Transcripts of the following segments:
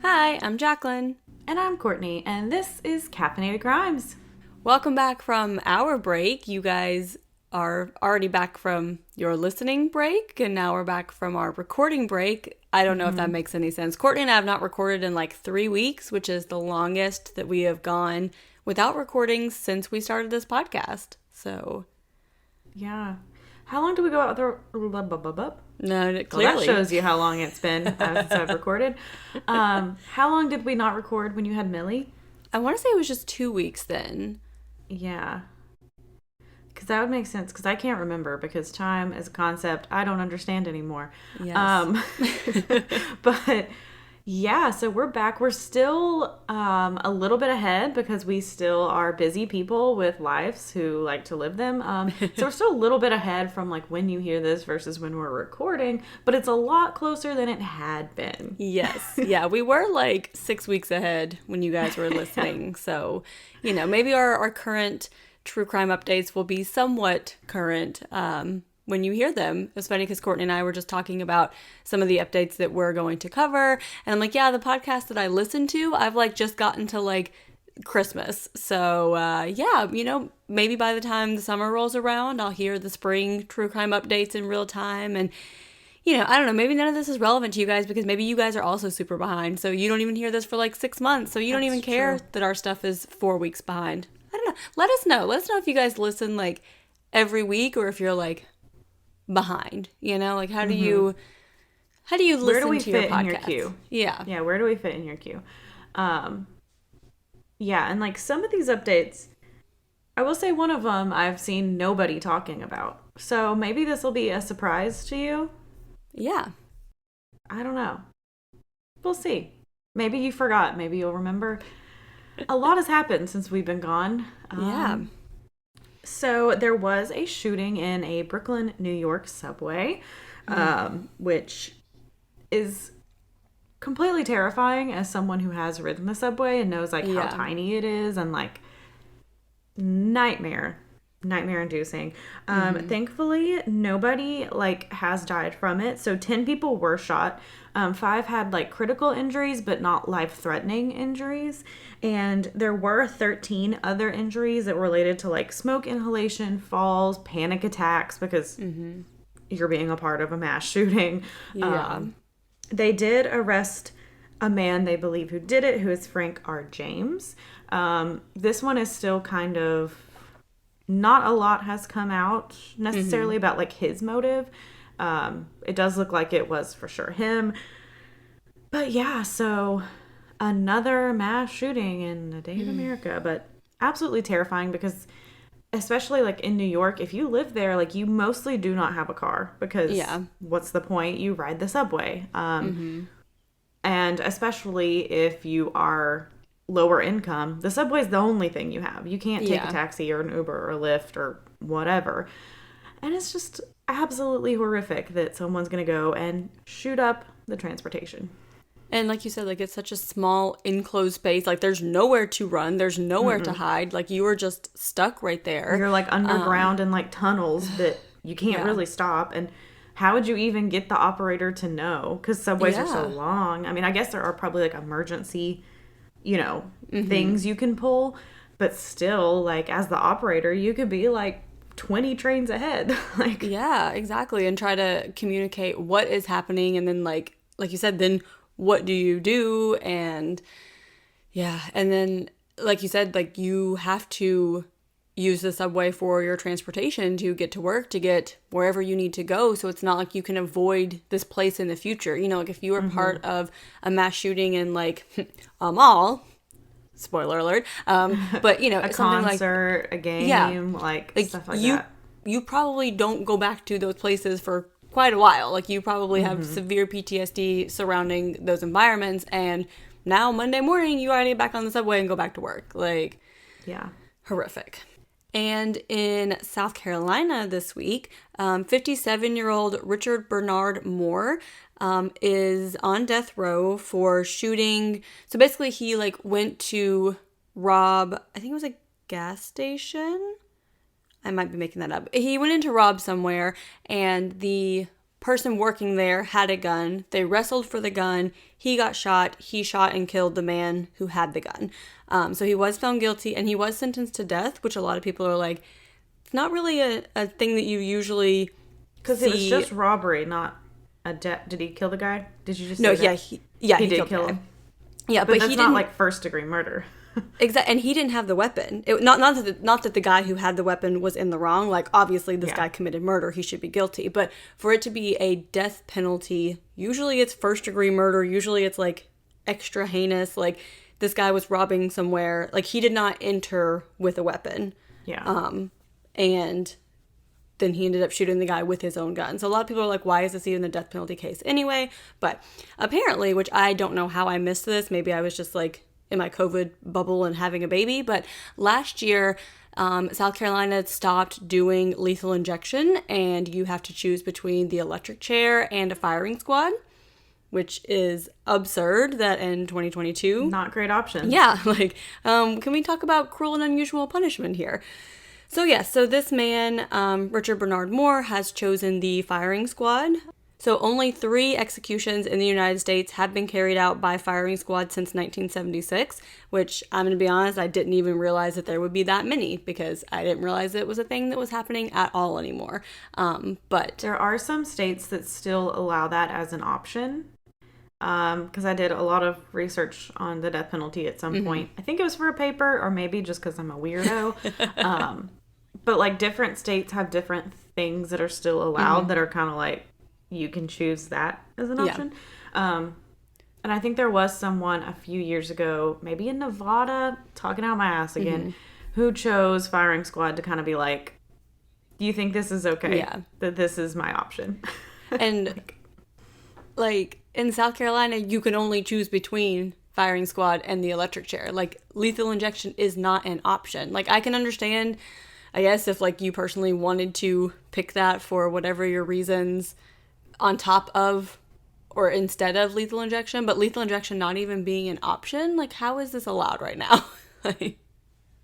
Hi, I'm Jaclyn. And I'm Courtney, and this is Caffeinated Crimes. Welcome back from our break. You guys are already back from your listening break, and now we're back from our recording break. I don't know if that makes any sense. Courtney and I have not recorded in like 3 weeks, which is the longest that we have gone without recording since we started this podcast. So, Yeah. How long do we go out there? no, clearly. Well, that shows you how long it's been since I've recorded. How long did we not record when you had Millie? I want to say it was just 2 weeks then. Yeah. Because that would make sense, because I can't remember, because time is a concept I don't understand anymore. Yes. But yeah, so we're back. We're still a little bit ahead because we still are busy people with lives who like to live them. So we're still a little bit ahead from like when you hear this versus when we're recording, but it's a lot closer than it had been. Yes. Yeah, we were like 6 weeks ahead when you guys were listening. So, maybe our current true crime updates will be somewhat current when you hear them. It's funny because Courtney and I were just talking about some of the updates that we're going to cover. And I'm like, yeah, the podcast that I listen to, I've like just gotten to like Christmas. So maybe by the time the summer rolls around, I'll hear the spring true crime updates in real time. And, I don't know, maybe none of this is relevant to you guys because maybe you guys are also super behind. So you don't even hear this for like 6 months. So you don't even care that our stuff is 4 weeks behind. I don't know. Let us know. Let us know if you guys listen like every week or if you're like behind, like how do you listen Where do we to your fit podcast? in your queue? Yeah, where do we fit in your queue? Yeah, and like some of these updates, I will say one of them I've seen nobody talking about. So maybe this will be a surprise to you. Yeah. I don't know. We'll see. Maybe you forgot. Maybe you'll remember. A lot has happened since we've been gone. Yeah. So there was a shooting in a Brooklyn, New York subway, which is completely terrifying as someone who has ridden the subway and knows like how tiny it is and like nightmare inducing. Thankfully nobody like has died from it. So 10 people were shot. 5 had like critical injuries, but not life-threatening injuries. And there were 13 other injuries that were related to like smoke inhalation, falls, panic attacks, because you're being a part of a mass shooting. Yeah. They did arrest a man they believe who did it, who is Frank R. James. This one is still kind of, not a lot has come out necessarily about like his motive. It does look like it was for sure him. But yeah, so another mass shooting in a day of America, but absolutely terrifying because especially like in New York, if you live there, like you mostly do not have a car because what's the point? You ride the subway. And especially if you are lower income, the subway is the only thing you have. You can't take a taxi or an Uber or a Lyft or whatever. And it's just absolutely horrific that someone's going to go and shoot up the transportation. And like you said, like it's such a small enclosed space. Like there's nowhere to run. There's nowhere to hide. Like you were just stuck right there. You're like underground in like tunnels that you can't really stop. And how would you even get the operator to know? Because subways are so long. I mean, I guess there are probably like emergency, things you can pull. But still, like as the operator, you could be like 20 trains ahead. Like yeah, exactly. And try to communicate what is happening. And then like you said, then what do you do? And and then like you said, like you have to use the subway for your transportation to get to work, to get wherever you need to go. So it's not like you can avoid this place in the future. Like if you were part of a mass shooting in like a mall, spoiler alert, but a concert, like, a game, like stuff like that. You probably don't go back to those places for quite a while. Like you probably have severe PTSD surrounding those environments, and now Monday morning you gotta get back on the subway and go back to work. Like, horrific. And in South Carolina this week, 57-year-old Richard Bernard Moore is on death row for shooting. So basically he like went to rob, I think it was a gas station. I might be making that up. He went in to rob somewhere, and the person working there had a gun. They wrestled for the gun. He got shot. He shot and killed the man who had the gun. So he was found guilty, and he was sentenced to death, which a lot of people are like, it's not really a thing that you usually Because it was just robbery, not a death. Did he kill the guy? Did you just say that? he did kill him. Yeah, but he that's didn't, not like first-degree murder. Exactly, and he didn't have the weapon. Not that the guy who had the weapon was in the wrong. Like, obviously, this guy committed murder. He should be guilty. But for it to be a death penalty, usually it's first-degree murder. Usually it's, like, extra heinous. Like, this guy was robbing somewhere. Like, he did not enter with a weapon. Yeah. And then he ended up shooting the guy with his own gun. So a lot of people are like, why is this even a death penalty case anyway? But apparently, which I don't know how I missed this. Maybe I was just, like, in my COVID bubble and having a baby, but last year, South Carolina stopped doing lethal injection, and you have to choose between the electric chair and a firing squad, which is absurd that in 2022. Not great option. Yeah, like, can we talk about cruel and unusual punishment here? So so this man, Richard Bernard Moore, has chosen the firing squad. So only 3 executions in the United States have been carried out by firing squad since 1976, which I'm going to be honest, I didn't even realize that there would be that many because I didn't realize it was a thing that was happening at all anymore. But there are some states that still allow that as an option. Because I did a lot of research on the death penalty at some point. I think it was for a paper or maybe just because I'm a weirdo. But like different states have different things that are still allowed that are kind of like, you can choose that as an option. And I think there was someone a few years ago, maybe in Nevada, talking out my ass again, who chose firing squad to kind of be like, do you think this is okay? Yeah. That this is my option. And like in South Carolina, you can only choose between firing squad and the electric chair. Like, lethal injection is not an option. Like, I can understand, I guess, if like you personally wanted to pick that for whatever your reasons on top of or instead of lethal injection, but lethal injection not even being an option, like, how is this allowed right now?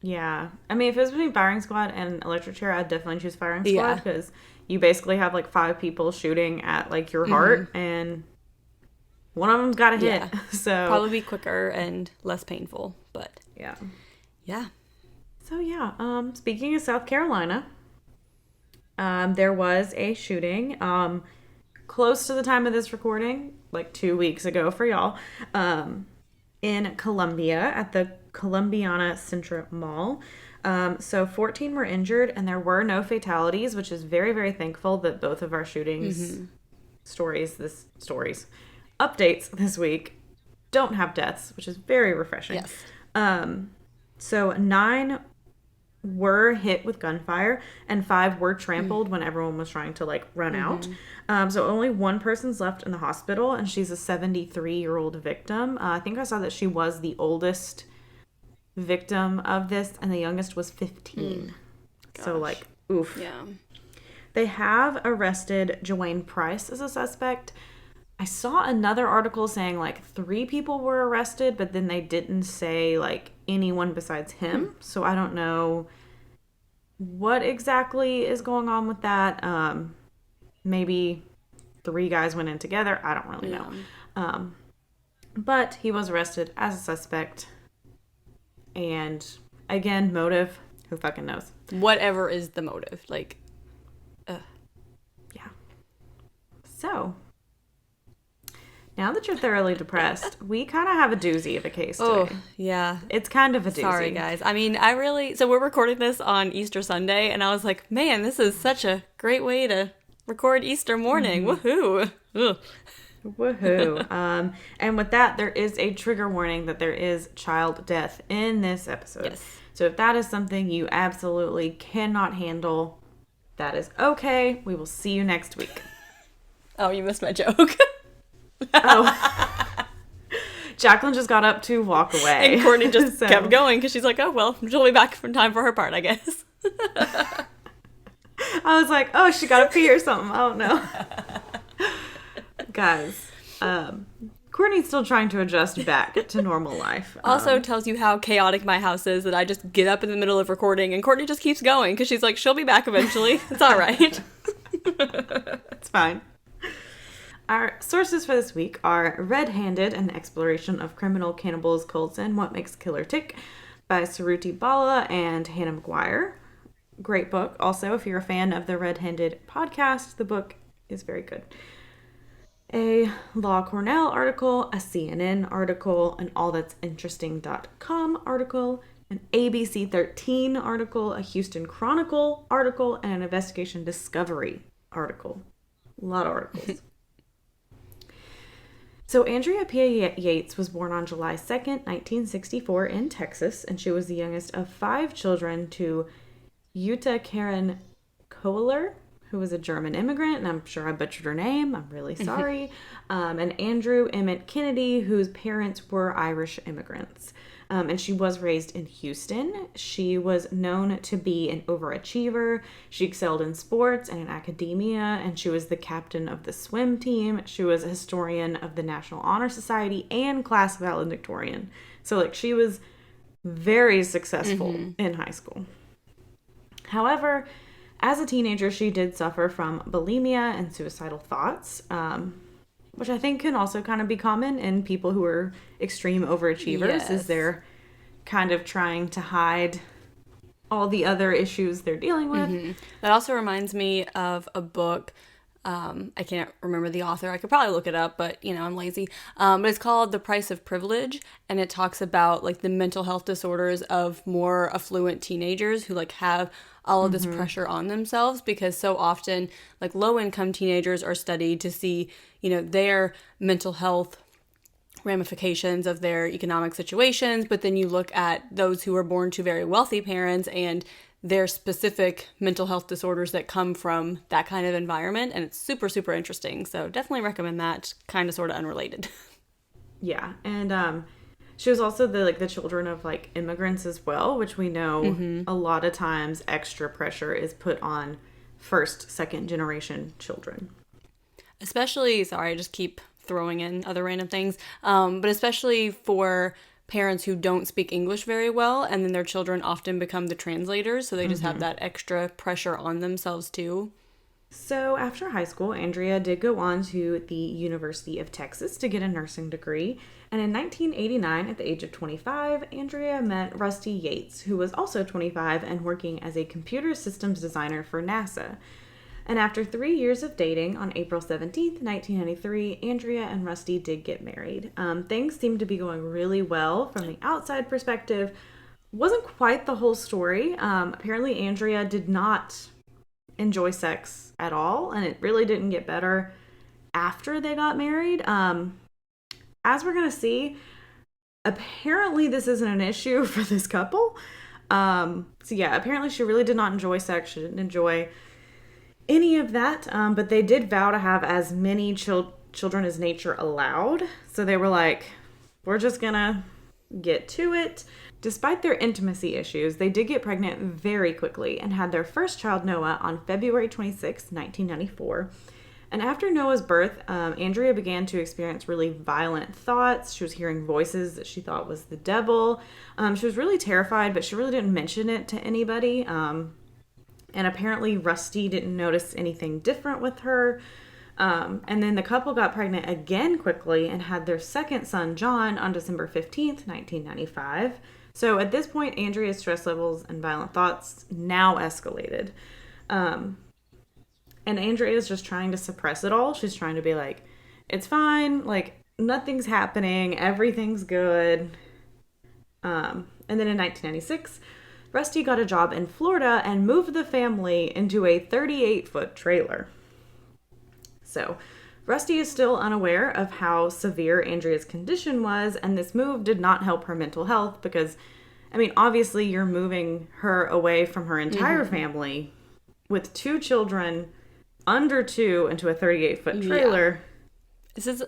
Yeah. I mean, if it was between firing squad and electric chair, I'd definitely choose firing squad because you basically have like 5 people shooting at like your heart and one of them's got to hit. So probably be quicker and less painful, but yeah. So speaking of South Carolina, there was a shooting close to the time of this recording, like 2 weeks ago for y'all, in Columbia at the Columbiana Centra Mall. So 14 were injured and there were no fatalities, which is very, very thankful that both of our shootings updates this week don't have deaths, which is very refreshing. Yes. So 9 were hit with gunfire and 5 were trampled when everyone was trying to like run out. So only one person's left in the hospital and she's a 73-year-old victim. I think I saw that she was the oldest victim of this and the youngest was 15. So like, oof. Yeah. They have arrested Joanne Price as a suspect. I saw another article saying like 3 people were arrested, but then they didn't say like anyone besides him. So I don't know what exactly is going on with that. Maybe 3 guys went in together. I don't really know. But he was arrested as a suspect. And again, motive, who fucking knows? Whatever is the motive. Like, yeah. So now that you're thoroughly depressed, we kind of have a doozy of a case today. Oh, yeah. It's kind of a doozy. Sorry, guys. I mean, so we're recording this on Easter Sunday, and I was like, man, this is such a great way to record Easter morning. Woohoo. Ugh. Woohoo. And with that, there is a trigger warning that there is child death in this episode. Yes. So if that is something you absolutely cannot handle, that is okay. We will see you next week. Oh, you missed my joke. Oh. Jaclyn just got up to walk away. And Courtney just kept going because she's like, oh, well, she'll be back in time for her part, I guess. I was like, oh, she got to pee or something. I don't know. Guys, Courtney's still trying to adjust back to normal life. Also tells you how chaotic my house is that I just get up in the middle of recording and Courtney just keeps going because she's like, she'll be back eventually. It's all right. It's fine. Our sources for this week are Red Handed, an exploration of criminal cannibals, cults, and what makes killer tick by Suruthi Bala and Hannah McGuire. Great book. Also, if you're a fan of the Red Handed podcast, the book is very good. A Law Cornell article, a CNN article, an allthat'sinteresting.com article, an ABC 13 article, a Houston Chronicle article, and an Investigation Discovery article. A lot of articles. So Andrea Yates was born on July 2nd, 1964 in Texas, and she was the youngest of 5 children to Jutta Karen Kohler, who was a German immigrant, and I'm sure I butchered her name. I'm really sorry. And Andrew Emmett Kennedy, whose parents were Irish immigrants. And she was raised in Houston. She was known to be an overachiever. She excelled in sports and in academia, and she was the captain of the swim team. She was a historian of the National Honor Society and class valedictorian. So, like, she was very successful in high school. However, as a teenager, she did suffer from bulimia and suicidal thoughts, which I think can also kind of be common in people who are extreme overachievers, Yes. is they're kind of trying to hide all the other issues they're dealing with. That also reminds me of a book. I can't remember the author. I could probably look it up, but, you know, I'm lazy. But it's called The Price of Privilege, and it talks about, like, the mental health disorders of more affluent teenagers who, like, have all of this pressure on themselves, because so often, like, low-income teenagers are studied to see, you know, their mental health ramifications of their economic situations, but then you look at those who are born to very wealthy parents and their specific mental health disorders that come from that kind of environment, and it's super, super interesting. So definitely recommend that. Kind of sort of unrelated. Yeah, and she was also the children of, like, immigrants as well, which we know a lot of times extra pressure is put on first, second generation children. Especially, sorry, I just keep throwing in other random things, but especially for parents who don't speak English very well, and then their children often become the translators, so they just have that extra pressure on themselves too. So after high school, Andrea did go on to the University of Texas to get a nursing degree. And in 1989, at the age of 25, Andrea met Rusty Yates, who was also 25 and working as a computer systems designer for NASA. And after 3 years of dating, on April 17th, 1993, Andrea and Rusty did get married. Things seemed to be going really well from the outside perspective. Wasn't quite the whole story. Apparently, Andrea did not enjoy sex at all, and it really didn't get better after they got married. As we're going to see, apparently this isn't an issue for this couple. So yeah, apparently she really did not enjoy sex. She didn't enjoy any of that, but they did vow to have as many children as nature allowed. So they were like, we're just gonna get to it. Despite their intimacy issues, they did get pregnant very quickly and had their first child, Noah, on February 26, 1994. And after Noah's birth, Andrea began to experience really violent thoughts. She was hearing voices that she thought was the devil. She was really terrified, but she really didn't mention it to anybody. And apparently Rusty didn't notice anything different with her. And then the couple got pregnant again quickly and had their second son, John, on December 15th, 1995. So at this point, Andrea's stress levels and violent thoughts now escalated. And Andrea's just trying to suppress it all. She's trying to be like, it's fine. Like, nothing's happening. Everything's good. And then in 1996, Rusty got a job in Florida and moved the family into a 38-foot trailer. So, Rusty is still unaware of how severe Andrea's condition was, and this move did not help her mental health because, I mean, obviously you're moving her away from her entire family with 2 children under 2 into a 38-foot trailer. This is...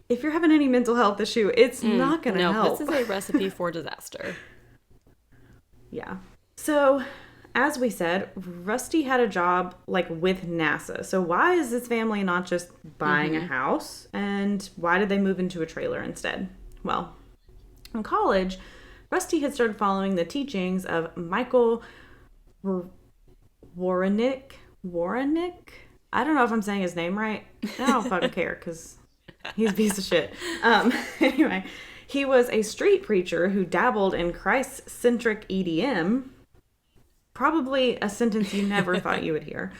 If you're having any mental health issue, it's not going to help. This is a recipe for disaster. Yeah. So, as we said, Rusty had a job, like, with NASA. So why is this family not just buying a house? And why did they move into a trailer instead? Well, in college, Rusty had started following the teachings of Michael Warenick. I don't know if I'm saying his name right. I don't fucking care because he's a piece of shit. Anyway, he was a street preacher who dabbled in Christ-centric EDM. Probably a sentence you never thought you would hear.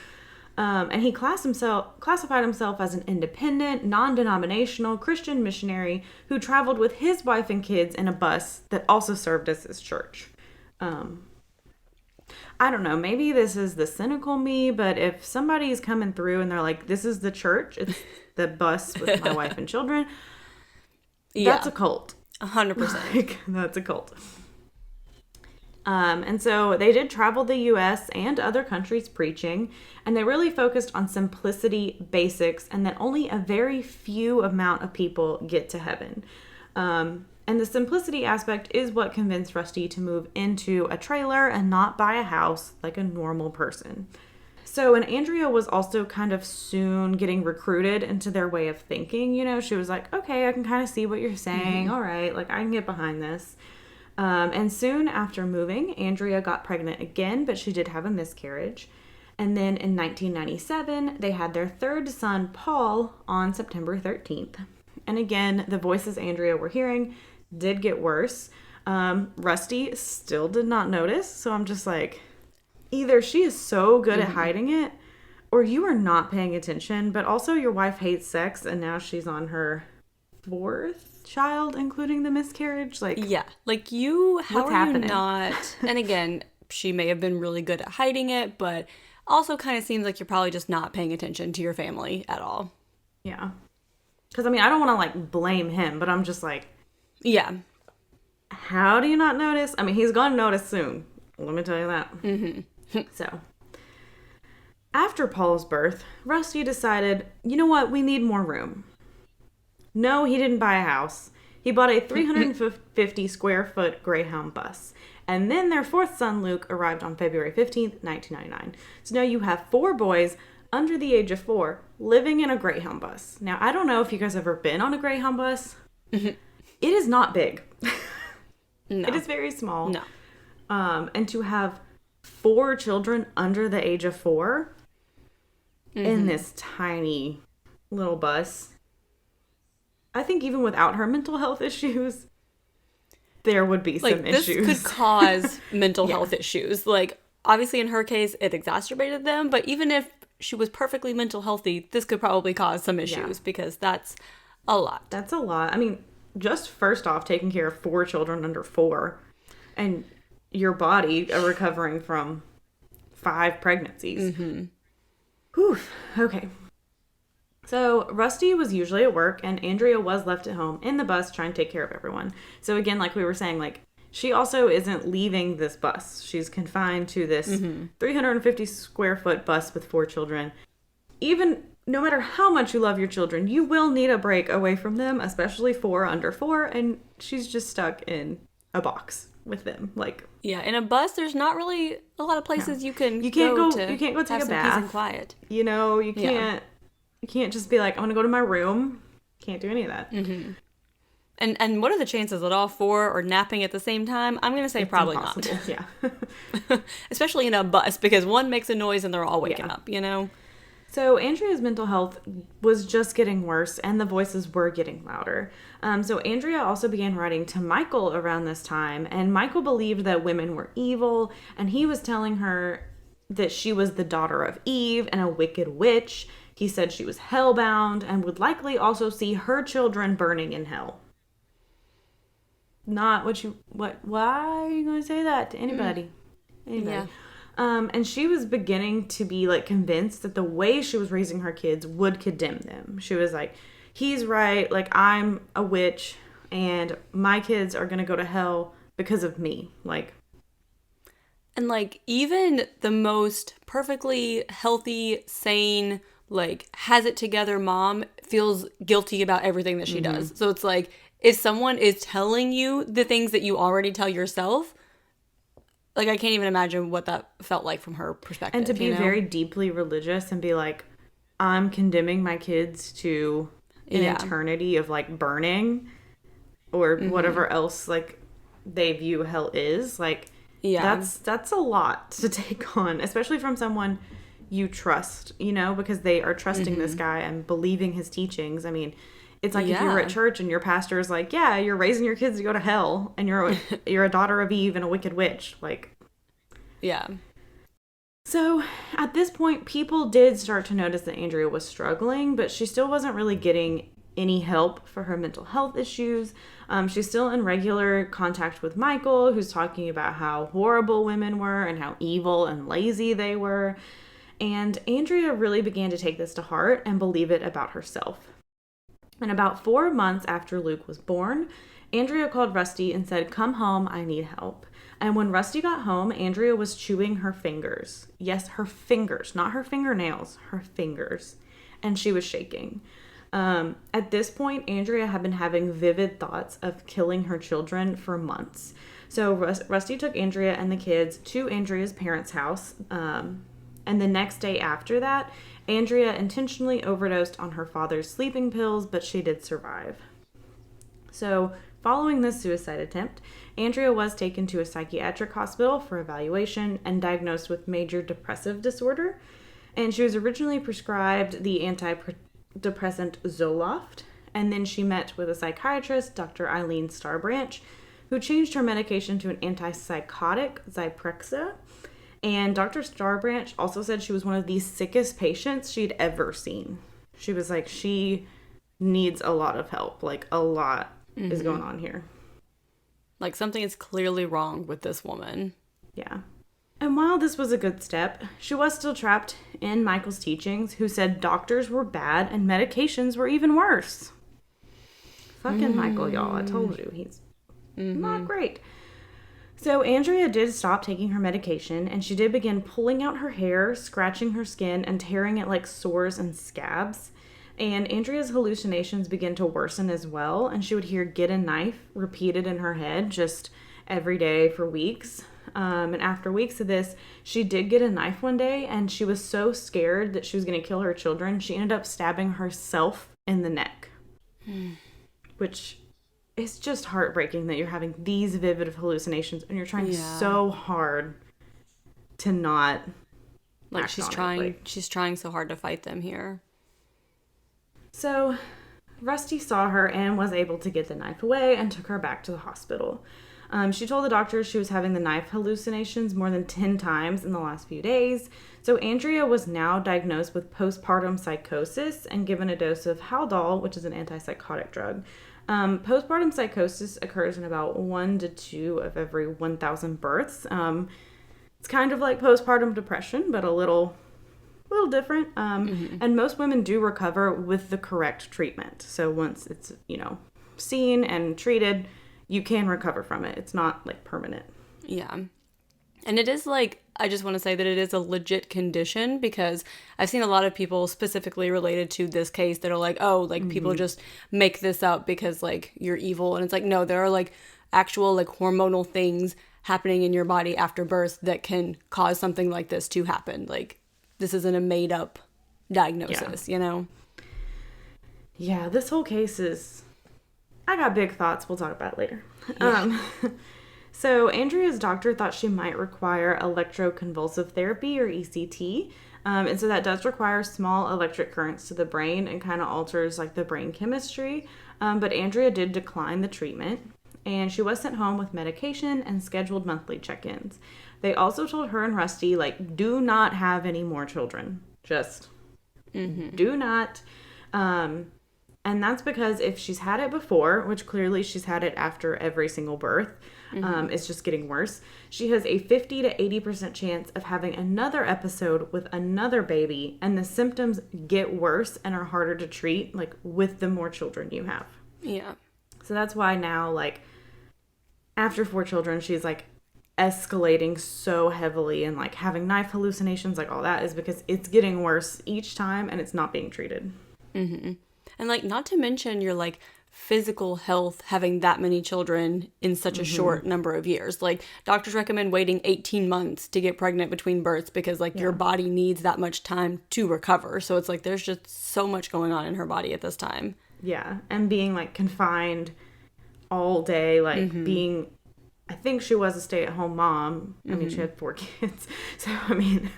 And he classified himself as an independent, non-denominational Christian missionary who traveled with his wife and kids in a bus that also served as his church. I don't know, maybe this is the cynical me, but if somebody's coming through and they're like, this is the church, it's the bus with my wife and children, that's a cult. 100%. Like, that's a cult. And so they did travel the U.S. and other countries preaching, and they really focused on simplicity, basics, and that only a very few amount of people get to heaven. And the simplicity aspect is what convinced Rusty to move into a trailer and not buy a house like a normal person. So, and Andrea was also kind of soon getting recruited into their way of thinking. You know, she was like, okay, I can kind of see what you're saying. Mm-hmm. All right, like I can get behind this. And soon after moving, Andrea got pregnant again, but she did have a miscarriage. And then in 1997, they had their third son, Paul, on September 13th. And again, the voices Andrea were hearing did get worse. Rusty still did not notice. So I'm just like, either she is so good at hiding it, or you are not paying attention. But also your wife hates sex, and now she's on her fourth child, including the miscarriage. Like, yeah, like you, how what's are happening? You not? And again, she may have been really good at hiding it, but also kind of seems like you're probably just not paying attention to your family at all. Yeah. Because, I mean, I don't want to, like, blame him, but I'm just like... Yeah. How do you not notice? I mean, he's going to notice soon. Let me tell you that. Mm-hmm. So, after Paul's birth, Rusty decided, you know what? We need more room. No, he didn't buy a house. He bought a 350 square foot Greyhound bus. And then their fourth son, Luke, arrived on February 15th, 1999. So now you have 4 boys under the age of 4 living in a Greyhound bus. Now, I don't know if you guys have ever been on a Greyhound bus. Mm-hmm. It is not big. No. It is very small. No. And to have 4 children under the age of 4 in this tiny little bus, I think even without her mental health issues, there would be some issues. This could cause mental health issues. Like, obviously in her case, it exacerbated them, but even if she was perfectly mental healthy, this could probably cause some issues because that's a lot. That's a lot. I mean, just first off, taking care of 4 children under 4 and your body recovering from 5 pregnancies. Mm-hmm. Whew. Okay. So Rusty was usually at work and Andrea was left at home in the bus trying to take care of everyone. So again, like we were saying, like she also isn't leaving this bus. She's confined to this 350 square foot bus with 4 children. Even no matter how much you love your children, you will need a break away from them, especially 4 under 4. And she's just stuck in a box with them. Like, yeah, in a bus, there's not really a lot of places you can't go take a bath. Peace and quiet. You know, you can't just be like, I'm gonna go to my room. Can't do any of that. Mm-hmm. And what are the chances that all 4 are napping at the same time? I'm gonna say it's probably impossible. Not. Yeah. Especially in a bus, because one makes a noise and they're all waking up, you know? So Andrea's mental health was just getting worse and the voices were getting louder. So Andrea also began writing to Michael around this time, and Michael believed that women were evil, and he was telling her that she was the daughter of Eve and a wicked witch. He said she was hellbound and would likely also see her children burning in hell. Not why are you going to say that to anybody? Anybody. Yeah. And she was beginning to be like convinced that the way she was raising her kids would condemn them. She was like, he's right. Like, I'm a witch and my kids are going to go to hell because of me. Like, and like even the most perfectly healthy, sane, like has it together mom feels guilty about everything that she does. So it's like, if someone is telling you the things that you already tell yourself, like, I can't even imagine what that felt like from her perspective. And to be very deeply religious and be like, I'm condemning my kids to an eternity of, like, burning or whatever else, like, they view hell is. Like, that's a lot to take on, especially from someone you trust, you know, because they are trusting this guy and believing his teachings. I mean, it's like if you're at church and your pastor is like, yeah, you're raising your kids to go to hell and you're a daughter of Eve and a wicked witch. Like, yeah. So at this point, people did start to notice that Andrea was struggling, but she still wasn't really getting any help for her mental health issues. She's still in regular contact with Michael, who's talking about how horrible women were and how evil and lazy they were. And Andrea really began to take this to heart and believe it about herself. And about 4 months after Luke was born, Andrea called Rusty and said, "Come home, I need help." And when Rusty got home, Andrea was chewing her fingers. Yes, her fingers, not her fingernails, her fingers. And she was shaking. At this point, Andrea had been having vivid thoughts of killing her children for months. So Rusty took Andrea and the kids to Andrea's parents' house. And the next day after that, Andrea intentionally overdosed on her father's sleeping pills, but she did survive. So following this suicide attempt, Andrea was taken to a psychiatric hospital for evaluation and diagnosed with major depressive disorder. And she was originally prescribed the antidepressant Zoloft. And then she met with a psychiatrist, Dr. Eileen Starbranch, who changed her medication to an antipsychotic, Zyprexa. And Dr. Starbranch also said she was one of the sickest patients she'd ever seen. She was like, she needs a lot of help. Like, a lot is going on here. Like, something is clearly wrong with this woman. Yeah. And while this was a good step, she was still trapped in Michael's teachings, who said doctors were bad and medications were even worse. Fucking Michael, y'all. I told you, he's not great. So Andrea did stop taking her medication, and she did begin pulling out her hair, scratching her skin, and tearing it like sores and scabs. And Andrea's hallucinations began to worsen as well, and she would hear "get a knife" repeated in her head just every day for weeks. And after weeks of this, she did get a knife one day, and she was so scared that she was going to kill her children, she ended up stabbing herself in the neck. Which is just heartbreaking that you're having these vivid hallucinations, and you're trying so hard to not like she's trying so hard to fight them here. So Rusty saw her and was able to get the knife away and took her back to the hospital. She told the doctor she was having the knife hallucinations more than 10 times in the last few days. So Andrea was now diagnosed with postpartum psychosis and given a dose of Haldol, which is an antipsychotic drug. Postpartum psychosis occurs in about 1 to 2 of every 1,000 births. It's kind of like postpartum depression, but a little different. And most women do recover with the correct treatment. So once it's, seen and treated, you can recover from it. It's not like permanent. Yeah. And it is like, I just want to say that it is a legit condition, because I've seen a lot of people specifically related to this case that are like, oh, like people just make this up because like you're evil. And it's like, no, there are like actual like hormonal things happening in your body after birth that can cause something like this to happen. Like, this isn't a made up diagnosis, Yeah, this whole case is, I got big thoughts. We'll talk about it later. Yeah. So Andrea's doctor thought she might require electroconvulsive therapy, or ECT. And so that does require small electric currents to the brain and kind of alters like the brain chemistry. But Andrea did decline the treatment, and she was sent home with medication and scheduled monthly check-ins. They also told her and Rusty, like, do not have any more children. Just do not. And that's because if she's had it before, which clearly she's had it after every single birth, it's just getting worse, she has a 50 to 80% chance of having another episode with another baby, and the symptoms get worse and are harder to treat, like, with the more children you have. Yeah. So that's why now, like, after 4 children, she's, like, escalating so heavily and, like, having knife hallucinations, like, all that is because it's getting worse each time and it's not being treated. And, like, not to mention your, like, physical health having that many children in such a short number of years. Like, doctors recommend waiting 18 months to get pregnant between births because, like, your body needs that much time to recover. So it's, like, there's just so much going on in her body at this time. Yeah. And being, like, confined all day, like, being... I think she was a stay-at-home mom. I mean, she had 4 kids. So, I mean,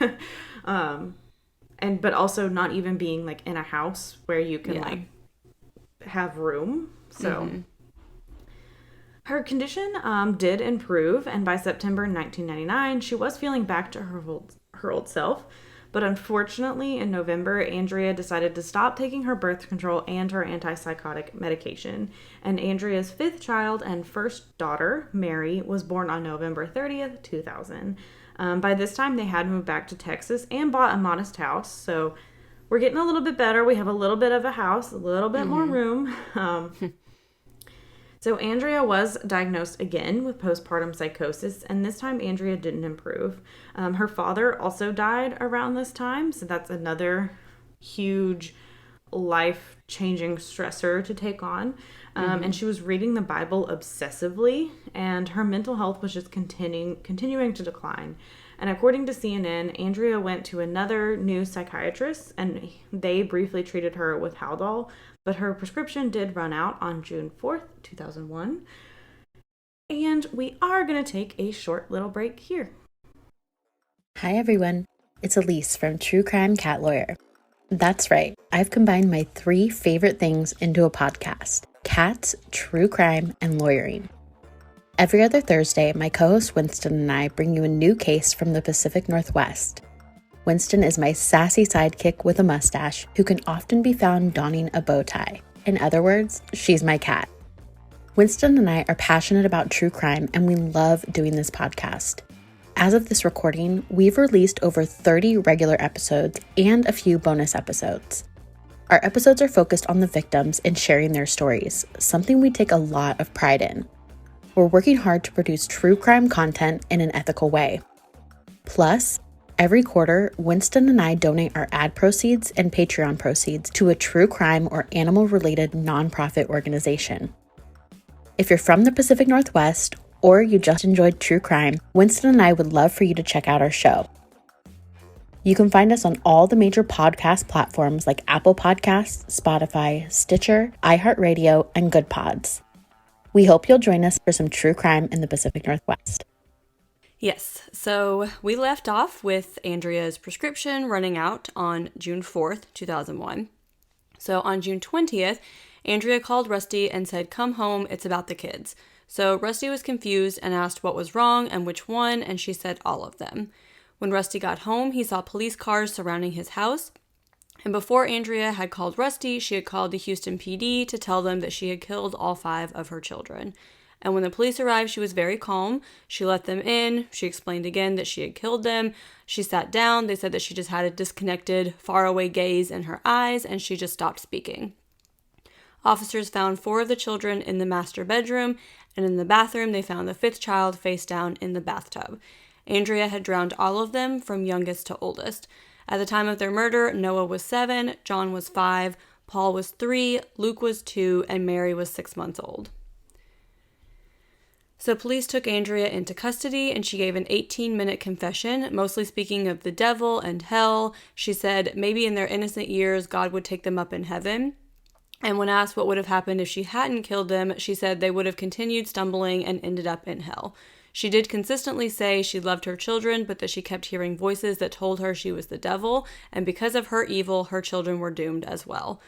but also not even being like in a house where you can like have room. So her condition did improve, and by September 1999, she was feeling back to her old self. But unfortunately, in November, Andrea decided to stop taking her birth control and her antipsychotic medication. And Andrea's fifth child and first daughter, Mary, was born on November 30th, 2000. By this time, they had moved back to Texas and bought a modest house. So we're getting a little bit better. We have a little bit of a house, a little bit more room. So Andrea was diagnosed again with postpartum psychosis, and this time Andrea didn't improve. Her father also died around this time, so that's another huge life-changing stressor to take on. And she was reading the Bible obsessively, and her mental health was just continuing to decline. And according to CNN, Andrea went to another new psychiatrist, and they briefly treated her with Haldol, but her prescription did run out on June 4th, 2001. And we are going to take a short little break here. Hi everyone, it's Elise from True Crime Cat Lawyer. That's right, I've combined my 3 favorite things into a podcast: cats, true crime, and lawyering. Every other Thursday, my co-host Winston and I bring you a new case from the Pacific Northwest. Winston is my sassy sidekick with a mustache who can often be found donning a bow tie. In other words, she's my cat. Winston and I are passionate about true crime, and we love doing this podcast. As of this recording, we've released over 30 regular episodes and a few bonus episodes. Our episodes are focused on the victims and sharing their stories, something we take a lot of pride in. We're working hard to produce true crime content in an ethical way. Plus, every quarter, Winston and I donate our ad proceeds and Patreon proceeds to a true crime or animal-related nonprofit organization. If you're from the Pacific Northwest or you just enjoyed true crime, Winston and I would love for you to check out our show. You can find us on all the major podcast platforms like Apple Podcasts, Spotify, Stitcher, iHeartRadio, and Good Pods. We hope you'll join us for some true crime in the Pacific Northwest. Yes, so we left off with Andrea's prescription running out on June 4th, 2001. So on June 20th, Andrea called Rusty and said, "Come home, it's about the kids." So Rusty was confused and asked what was wrong and which one, and she said all of them. When Rusty got home, he saw police cars surrounding his house. And before Andrea had called Rusty, she had called the Houston PD to tell them that she had killed all 5 of her children. And when the police arrived, she was very calm. She let them in. She explained again that she had killed them. She sat down. They said that she just had a disconnected, faraway gaze in her eyes, and she just stopped speaking. Officers found 4 of the children in the master bedroom, and in the bathroom, they found the 5th child face down in the bathtub. Andrea had drowned all of them from youngest to oldest. At the time of their murder, Noah was 7, John was 5, Paul was 3, Luke was 2, and Mary was 6 months old. So police took Andrea into custody, and she gave an 18-minute confession, mostly speaking of the devil and hell. She said maybe in their innocent years, God would take them up in heaven. And when asked what would have happened if she hadn't killed them, she said they would have continued stumbling and ended up in hell. She did consistently say she loved her children, but that she kept hearing voices that told her she was the devil, and because of her evil, her children were doomed as well.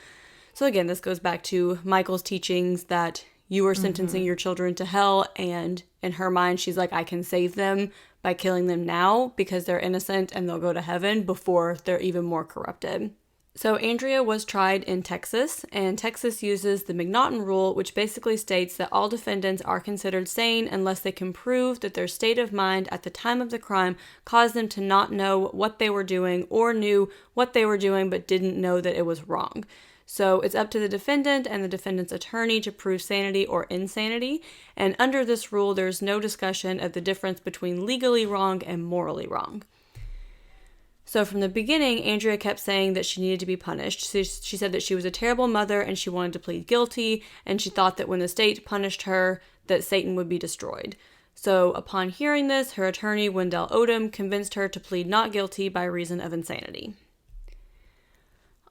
So again, this goes back to Michael's teachings that you are sentencing your children to hell, and in her mind, she's like, I can save them by killing them now because they're innocent and they'll go to heaven before they're even more corrupted. So Andrea was tried in Texas, and Texas uses the McNaughton rule, which basically states that all defendants are considered sane unless they can prove that their state of mind at the time of the crime caused them to not know what they were doing or knew what they were doing but didn't know that it was wrong. So it's up to the defendant and the defendant's attorney to prove sanity or insanity, and under this rule, there's no discussion of the difference between legally wrong and morally wrong. So from the beginning, Andrea kept saying that she needed to be punished. She said that she was a terrible mother and she wanted to plead guilty, and she thought that when the state punished her, that Satan would be destroyed. So upon hearing this, her attorney, Wendell Odom, convinced her to plead not guilty by reason of insanity.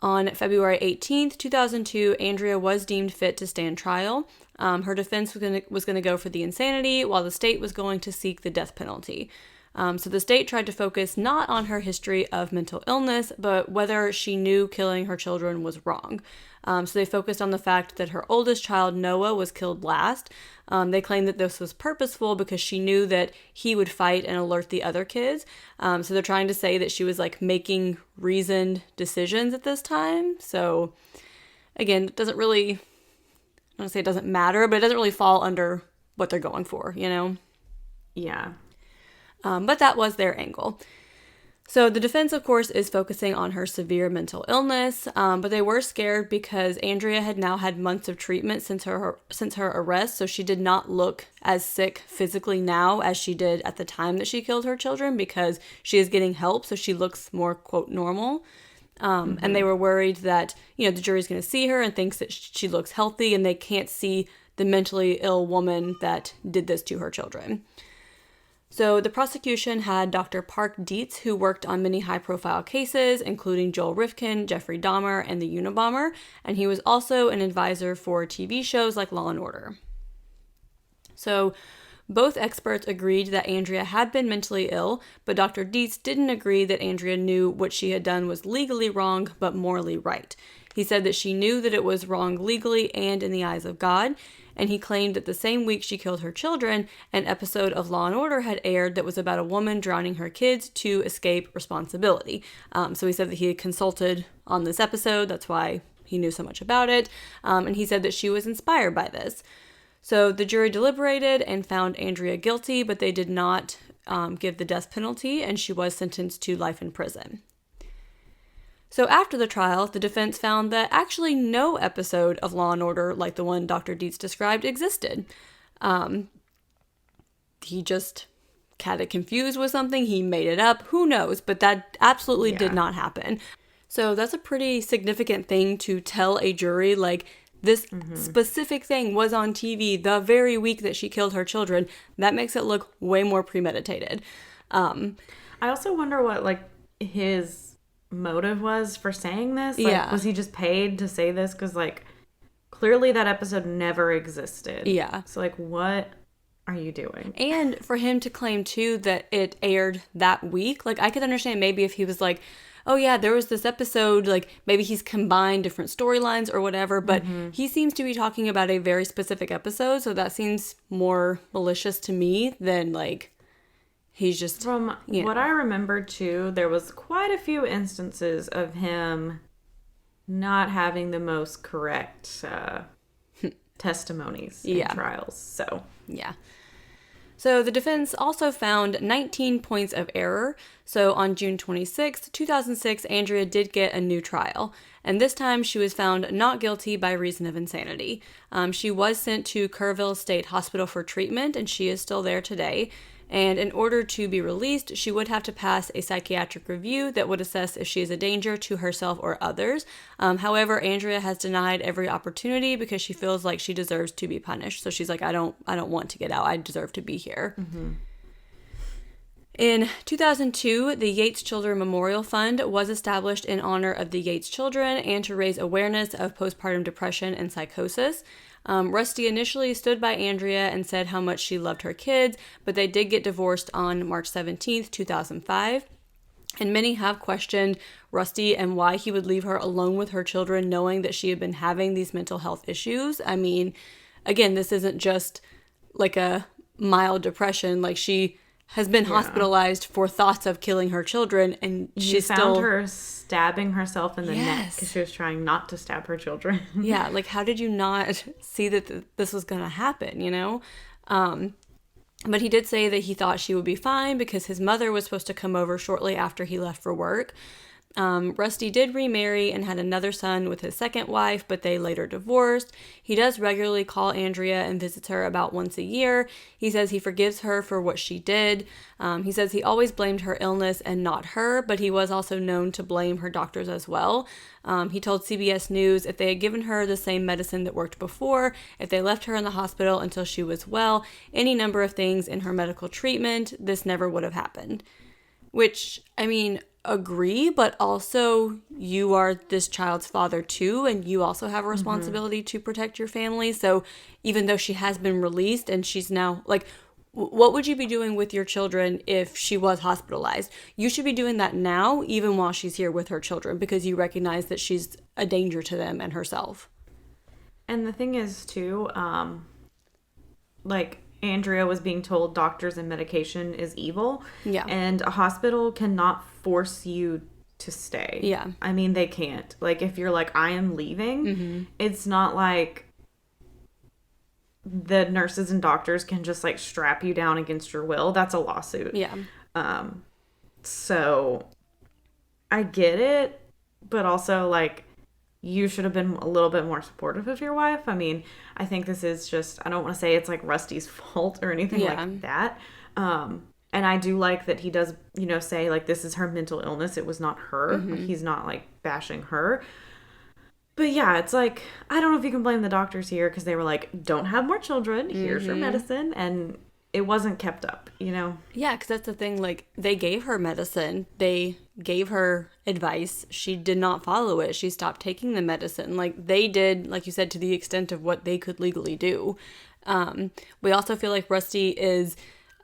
On February 18th, 2002, Andrea was deemed fit to stand trial. Her defense was going to go for the insanity, while the state was going to seek the death penalty. So the state tried to focus not on her history of mental illness, but whether she knew killing her children was wrong. So they focused on the fact that her oldest child, Noah, was killed last. They claimed that this was purposeful because she knew that he would fight and alert the other kids. So they're trying to say that she was like making reasoned decisions at this time. So again, it doesn't really, I don't want to say it doesn't matter, but it doesn't really fall under what they're going for, you know? Yeah. But that was their angle. So the defense, of course, is focusing on her severe mental illness, but they were scared because Andrea had now had months of treatment since her arrest, so she did not look as sick physically now as she did at the time that she killed her children because she is getting help, so she looks more, quote, normal. And they were worried that, the jury's going to see her and thinks that she looks healthy and they can't see the mentally ill woman that did this to her children. So the prosecution had Dr. Park Dietz, who worked on many high-profile cases, including Joel Rifkin, Jeffrey Dahmer, and the Unabomber, and he was also an advisor for TV shows like Law & Order. So both experts agreed that Andrea had been mentally ill, but Dr. Dietz didn't agree that Andrea knew what she had done was legally wrong, but morally right. He said that she knew that it was wrong legally and in the eyes of God, and he claimed that the same week she killed her children, an episode of Law & Order had aired that was about a woman drowning her kids to escape responsibility. So he said that he had consulted on this episode, that's why he knew so much about it, and he said that she was inspired by this. So the jury deliberated and found Andrea guilty, but they did not give the death penalty, and she was sentenced to life in prison. So after the trial, the defense found that actually no episode of Law & Order like the one Dr. Dietz described existed. He just had it confused with something. He made it up. Who knows? But that absolutely did not happen. So that's a pretty significant thing to tell a jury, like, this specific thing was on TV the very week that she killed her children. That makes it look way more premeditated. I also wonder what, like, his motive was for saying this. Like, was he just paid to say this? Because, like, clearly that episode never existed. Yeah. So, like, what are you doing? And for him to claim, too, that it aired that week, like, I could understand maybe if he was like, oh yeah, there was this episode, like maybe he's combined different storylines or whatever, but he seems to be talking about a very specific episode, so that seems more malicious to me than like he's just... From what I remember too, there was quite a few instances of him not having the most correct testimonies in trials, so... Yeah. So the defense also found 19 points of error. So on June 26, 2006, Andrea did get a new trial. And this time she was found not guilty by reason of insanity. She was sent to Kerrville State Hospital for treatment, and she is still there today. And in order to be released, she would have to pass a psychiatric review that would assess if she is a danger to herself or others. However, Andrea has denied every opportunity because she feels like she deserves to be punished. So she's like, I don't want to get out. I deserve to be here. In 2002, the Yates Children Memorial Fund was established in honor of the Yates children and to raise awareness of postpartum depression and psychosis. Rusty initially stood by Andrea and said how much she loved her kids, but they did get divorced on March 17th, 2005. And many have questioned Rusty and why he would leave her alone with her children knowing that she had been having these mental health issues. I mean, again, this isn't just like a mild depression. Like, she has been hospitalized for thoughts of killing her children, and she found her stabbing herself in the neck because she was trying not to stab her children. Yeah, like, how did you not see that this was going to happen, you know? But he did say that he thought she would be fine because his mother was supposed to come over shortly after he left for work. Rusty did remarry and had another son with his second wife, but they later divorced. He does regularly call Andrea and visits her about once a year. He says he forgives her for what she did. He says he always blamed her illness and not her, but he was also known to blame her doctors as well. He told CBS News if they had given her the same medicine that worked before, if they left her in the hospital until she was well, any number of things in her medical treatment, this never would have happened. Which, I mean, agree, but also you are this child's father too, and you also have a responsibility to protect your family. So even though she has been released and she's now, like, what would you be doing with your children if she was hospitalized? You should be doing that now, even while she's here with her children, because you recognize that she's a danger to them and herself. And the thing is, too, like, Andrea was being told doctors and medication is evil. Yeah. And a hospital cannot force you to stay. Yeah. I mean, they can't. Like, if you're like, I am leaving, it's not like the nurses and doctors can just, like, strap you down against your will. That's a lawsuit. Yeah. So, I get it, but also, like, you should have been a little bit more supportive of your wife. I mean, I think this is just, I don't want to say it's like Rusty's fault or anything like that. And I do like that he does, you know, say like, this is her mental illness. It was not her. Like, he's not like bashing her. But yeah, it's like, I don't know if you can blame the doctors here because they were like, don't have more children. Here's your medicine. And it wasn't kept up, you know? Yeah, because that's the thing. Like, they gave her medicine. They gave her advice. She did not follow it. She stopped taking the medicine. Like, they did, like you said, to the extent of what they could legally do. We also feel like Rusty is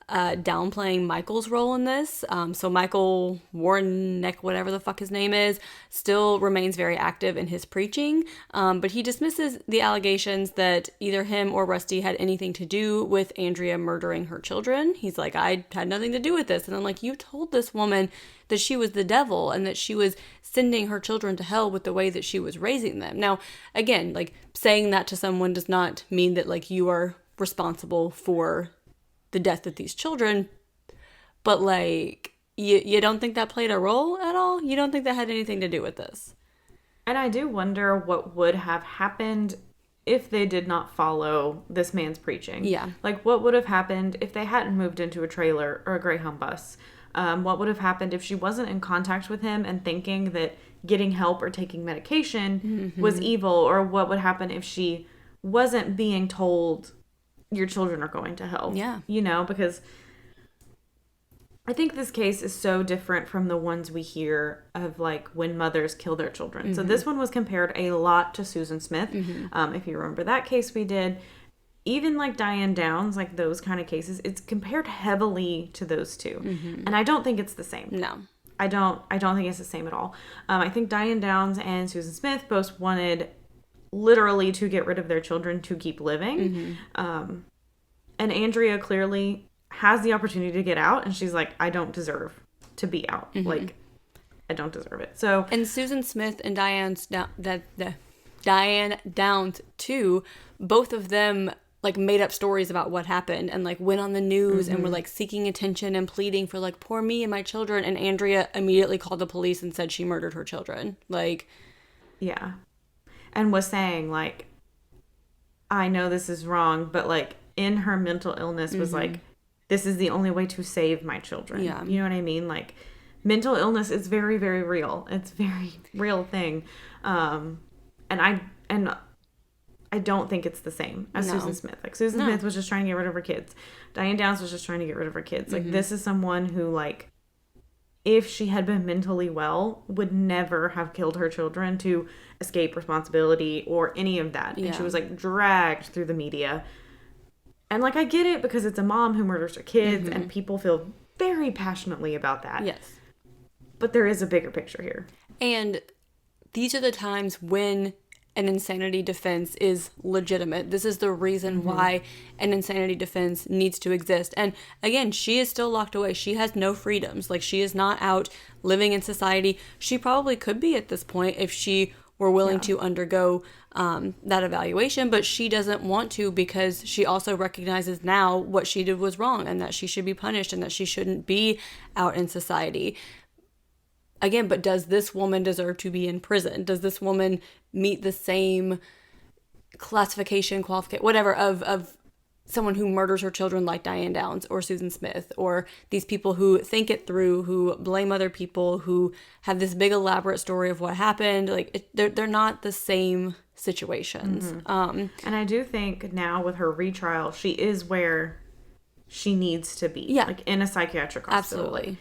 downplaying Michael's role in this. So Michael Warneck, whatever the fuck his name is, still remains very active in his preaching. But he dismisses the allegations that either him or Rusty had anything to do with Andrea murdering her children. He's like, I had nothing to do with this. And I'm like, you told this woman that she was the devil and that she was sending her children to hell with the way that she was raising them. Now, again, like, saying that to someone does not mean that, like, you are responsible for the death of these children, but like, you don't think that played a role at all? You don't think that had anything to do with this? And I do wonder what would have happened if they did not follow this man's preaching. Yeah. Like, what would have happened if they hadn't moved into a trailer or a Greyhound bus? What would have happened if she wasn't in contact with him and thinking that getting help or taking medication was evil? Or what would happen if she wasn't being told your children are going to hell? Yeah. You know, because I think this case is so different from the ones we hear of, like, when mothers kill their children. So this one was compared a lot to Susan Smith. If you remember that case we did. Even, like, Diane Downs, like, those kind of cases, it's compared heavily to those two. And I don't think it's the same. No. I don't think it's the same at all. I think Diane Downs and Susan Smith both wanted literally to get rid of their children to keep living. And Andrea clearly has the opportunity to get out, and she's like, I don't deserve to be out. Like, I don't deserve it. So, and Susan Smith and Diane Downs too, both of them like made up stories about what happened and like went on the news and were like seeking attention and pleading for like, poor me and my children. And Andrea immediately called the police and said she murdered her children. Like, yeah. And was saying like, I know this is wrong, but like in her mental illness was like, this is the only way to save my children. Yeah. You know what I mean? Like, mental illness is very, very real. It's a very real thing. And I don't think it's the same as Susan Smith. Like, Susan Smith was just trying to get rid of her kids. Diane Downs was just trying to get rid of her kids. Like, this is someone who, like, if she had been mentally well, would never have killed her children to escape responsibility or any of that. Yeah. And she was, like, dragged through the media. And, like, I get it because it's a mom who murders her kids and people feel very passionately about that. yes. But there is a bigger picture here. And these are the times when an insanity defense is legitimate. This is the reason why an insanity defense needs to exist. And again, she is still locked away. She has no freedoms. Like, she is not out living in society. She probably could be at this point if she were willing to undergo that evaluation, but she doesn't want to because she also recognizes now what she did was wrong and that she should be punished and that she shouldn't be out in society. Again, but does this woman deserve to be in prison? Does this woman meet the same qualification, whatever, of someone who murders her children like Diane Downs or Susan Smith, or these people who think it through, who blame other people, who have this big elaborate story of what happened? Like, they're not the same situations. And I do think now with her retrial, she is where she needs to be. Yeah. Like, in a psychiatric hospital. Absolutely.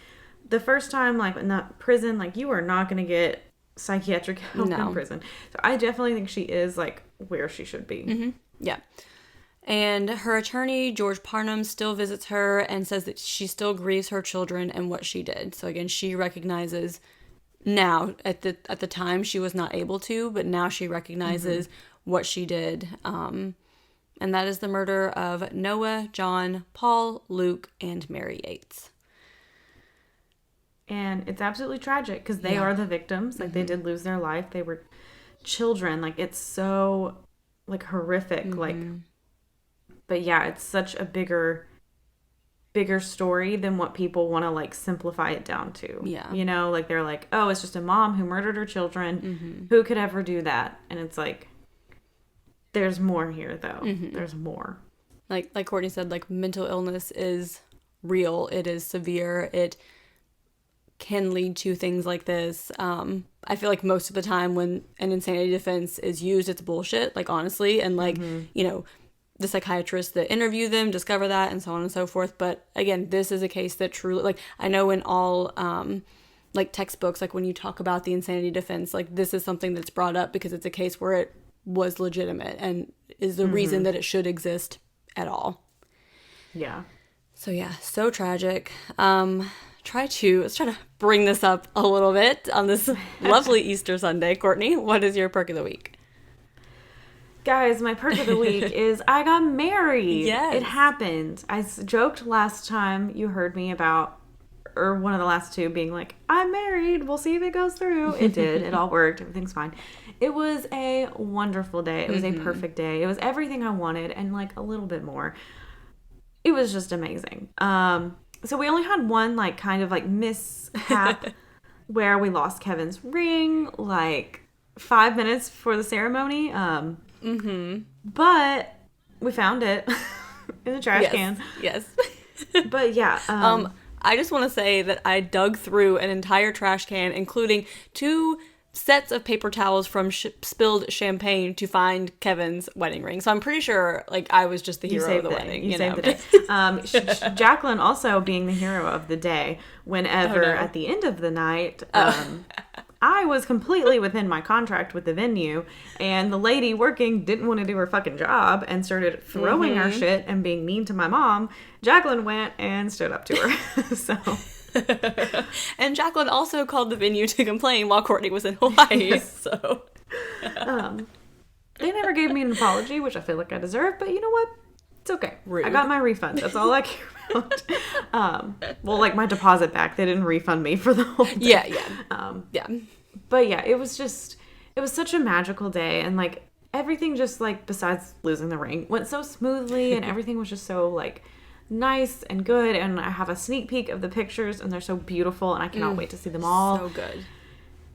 The first time, like, in that prison, like, you are not going to get psychiatric help in prison. So I definitely think she is, like, where she should be. Yeah. And her attorney, George Parnham, still visits her and says that she still grieves her children and what she did. So again, she recognizes now, at the time she was not able to, but now she recognizes what she did. And that is the murder of Noah, John, Paul, Luke, and Mary Yates. And it's absolutely tragic because they are the victims. Like, they did lose their life. They were children. Like, it's so, like, horrific. Like, but yeah, it's such a bigger story than what people want to, like, simplify it down to. Yeah. You know, like, they're like, oh, it's just a mom who murdered her children. Who could ever do that? And it's like, there's more here, though. There's more. Like Courtney said, like, mental illness is real. It is severe. It can lead to things like this. I feel like most of the time when an insanity defense is used, it's bullshit, like, honestly. And, like, you know, the psychiatrists that interview them discover that, and so on and so forth. But again, this is a case that truly, like, I know in all like textbooks, like when you talk about the insanity defense, like, this is something that's brought up because it's a case where it was legitimate and is the reason that it should exist at all. Yeah. So yeah, so tragic. Let's try to bring this up a little bit on this lovely Easter Sunday. Courtney, what is your perk of the week? Guys, my perk of the week is I got married. Yes. It happened. I joked last time you heard me about, or one of the last two, being like, I'm married. We'll see if it goes through. It did. It all worked. Everything's fine. It was a wonderful day. It was a perfect day. It was everything I wanted and, like, a little bit more. It was just amazing. So we only had one, like, kind of, like, mishap where we lost Kevin's ring, like, 5 minutes before the ceremony. But we found it in the trash can. Yes. But yeah. I just want to say that I dug through an entire trash can, including 2 sets of paper towels from spilled champagne to find Kevin's wedding ring. So I'm pretty sure, like, I was just the hero of the wedding. You saved the day. Jaclyn also being the hero of the day whenever at the end of the night, I was completely within my contract with the venue, and the lady working didn't want to do her fucking job and started throwing our shit and being mean to my mom. Jaclyn went and stood up to her. So... And Jaclyn also called the venue to complain while Courtney was in Hawaii. So they never gave me an apology, which I feel like I deserve, but you know what? It's okay. Rude. I got my refund. That's all I care about. Well, like, my deposit back. They didn't refund me for the whole day. Yeah. But yeah, it was such a magical day, and, like, everything just, like, besides losing the ring, went so smoothly, and everything was just so, like, nice and good. And I have a sneak peek of the pictures, and they're so beautiful, and I cannot wait to see them all. So good.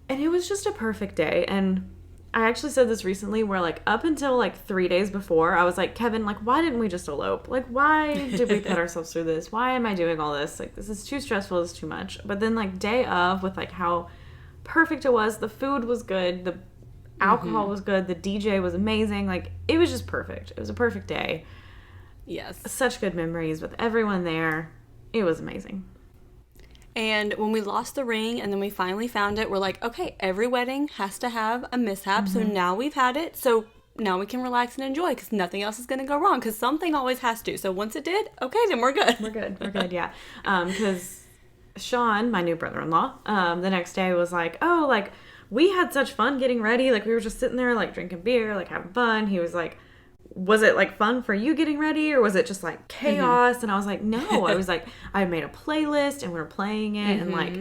And it was just a perfect day. And I actually said this recently where, like, up until, like, 3 days before, I was like, Kevin, like, why didn't we just elope? Like, why did we put ourselves through this? Why am I doing all this? Like, this is too stressful. This is too much. But then, like, day of, with, like, how perfect it was, the food was good, the alcohol was good, the DJ was amazing. Like, it was just perfect. It was a perfect day. Yes. Such good memories with everyone there. It was amazing. And when we lost the ring and then we finally found it, we're like, okay, every wedding has to have a mishap. So now we've had it. So now we can relax and enjoy because nothing else is going to go wrong because something always has to. So once it did, okay, then we're good. We're good, yeah. Because Sean, my new brother-in-law, the next day was like, oh, like, we had such fun getting ready. Like, we were just sitting there, like, drinking beer, like, having fun. He was like, was it, like, fun for you getting ready, or was it just, like, chaos? And I was like, no. I was like, I made a playlist, and we were playing it, and, like,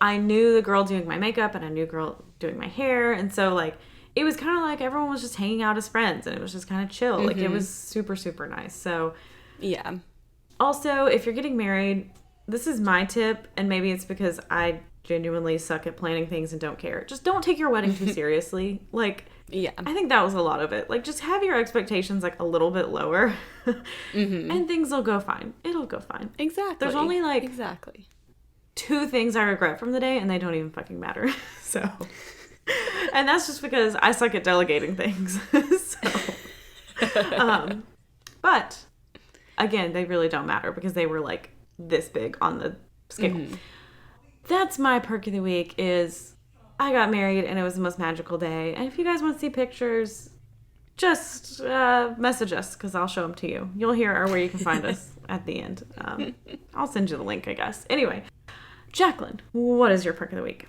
I knew the girl doing my makeup, and I knew the girl doing my hair, and so, like, it was kind of like everyone was just hanging out as friends, and it was just kind of chill. Like, it was super, super nice. So, yeah. Also, if you're getting married, this is my tip, and maybe it's because I genuinely suck at planning things and don't care. Just don't take your wedding too seriously. Like, yeah, I think that was a lot of it. Like, just have your expectations, like, a little bit lower, and things will go fine. It'll go fine. Exactly. There's only, like, 2 things I regret from the day, and they don't even fucking matter. So, and that's just because I suck at delegating things. So, but again, they really don't matter because they were, like, this big on the scale. That's my perk of the week is I got married and it was the most magical day. And if you guys want to see pictures, just message us because I'll show them to you. You'll hear where you can find us at the end. I'll send you the link, I guess. Anyway, Jaclyn, what is your perk of the week?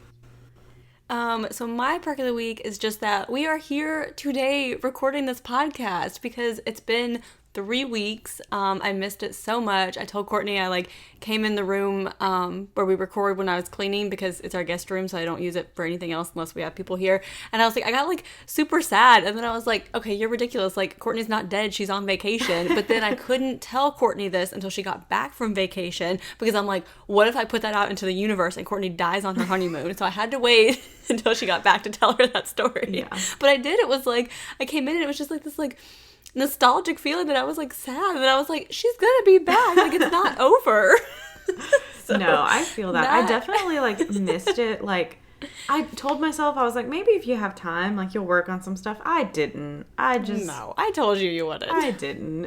So my perk of the week is just that we are here today recording this podcast because it's been 3 weeks. I missed it so much. I told Courtney I came in the room where we record when I was cleaning because it's our guest room, so I don't use it for anything else unless we have people here. And I was like, I got super sad. And then I was like, okay, you're ridiculous. Courtney's not dead. She's on vacation. But then I couldn't tell Courtney this until she got back from vacation because I'm like, what if I put that out into the universe and Courtney dies on her honeymoon? So I had to wait until she got back to tell her that story. Yeah. But I did. It was I came in and it was just this nostalgic feeling that I was sad, and I was like, she's gonna be back, it's not over. So, no, I feel that. I definitely missed it. I told myself, I was like, maybe if you have time, you'll work on some stuff. I didn't. No, I told you wouldn't. I didn't.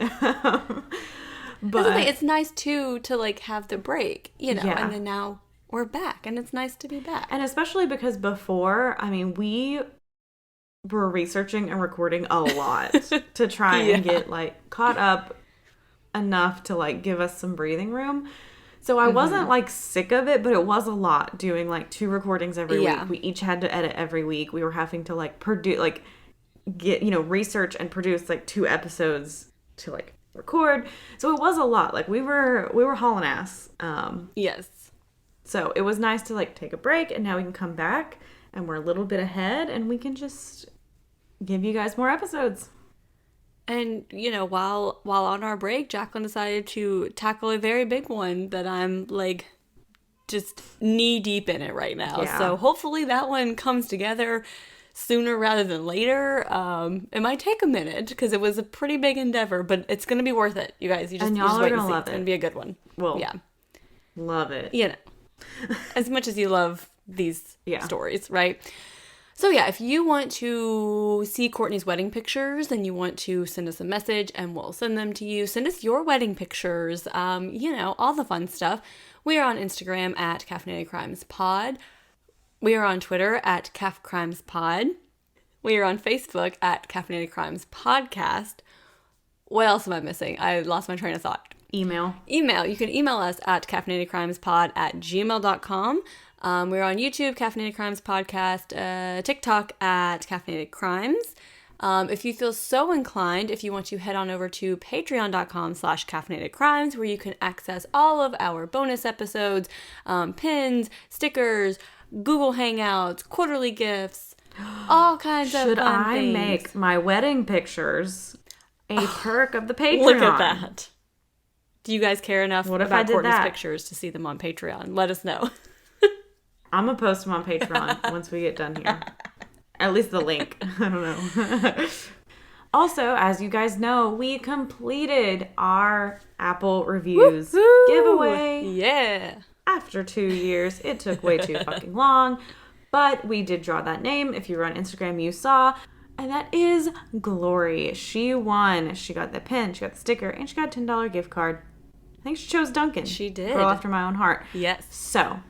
But it's nice too to have the break, Yeah. And then now we're back, and it's nice to be back. And especially because before, we were researching and recording a lot to try and get caught up enough to give us some breathing room. So I wasn't sick of it, but it was a lot doing 2 recordings every week. We each had to edit every week. We were having to produce get research and produce 2 episodes to record. So it was a lot. We were hauling ass. Yes. So it was nice to take a break, and now we can come back and we're a little bit ahead and we can just give you guys more episodes. And, while on our break, Jaclyn decided to tackle a very big one that I'm, just knee-deep in it right now. Yeah. So hopefully that one comes together sooner rather than later. It might take a minute, because it was a pretty big endeavor, but it's going to be worth it, you guys. And y'all are going to love it. It's going to be a good one. Well, yeah. Love it. As much as you love these stories, right? So yeah, if you want to see Courtney's wedding pictures, then you want to send us a message and we'll send them to you. Send us your wedding pictures, all the fun stuff. We are on Instagram at Caffeinated Crimes Pod. We are on Twitter at Caff Crimes Pod. We are on Facebook at Caffeinated Crimes Podcast. What else am I missing? I lost my train of thought. Email. You can email us at caffeinatedcrimespod@gmail.com. We're on YouTube, Caffeinated Crimes Podcast, TikTok at Caffeinated Crimes. If you feel so inclined, if you want to head on over to patreon.com/caffeinatedcrimes, where you can access all of our bonus episodes, pins, stickers, Google Hangouts, quarterly gifts, all kinds of Should fun I things. make my wedding pictures a perk of the Patreon? Look at that. Do you guys care enough What if about I did Courtney's that? pictures to see them on Patreon? Let us know. I'm going to post them on Patreon once we get done here. At least the link. I don't know. Also, as you guys know, we completed our Apple reviews Woo-hoo! giveaway. Yeah. After 2 years. It took way too fucking long. But we did draw that name. If you were on Instagram, you saw. And that is Glory. She won. She got the pin, she got the sticker, and she got a $10 gift card. I think she chose Duncan. She did. Girl after my own heart. Yes. So,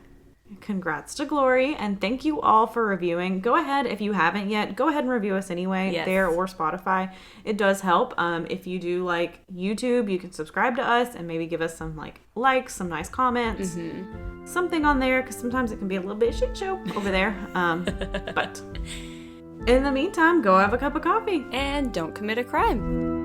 congrats to Glory, and thank you all for reviewing. Go ahead, if you haven't yet, go ahead and review us anyway, Yes. there or Spotify. It does help. If you do like YouTube, you can subscribe to us and maybe give us some likes, some nice comments, something on there, because sometimes it can be a little bit shit show over there. But in the meantime, go have a cup of coffee. And don't commit a crime.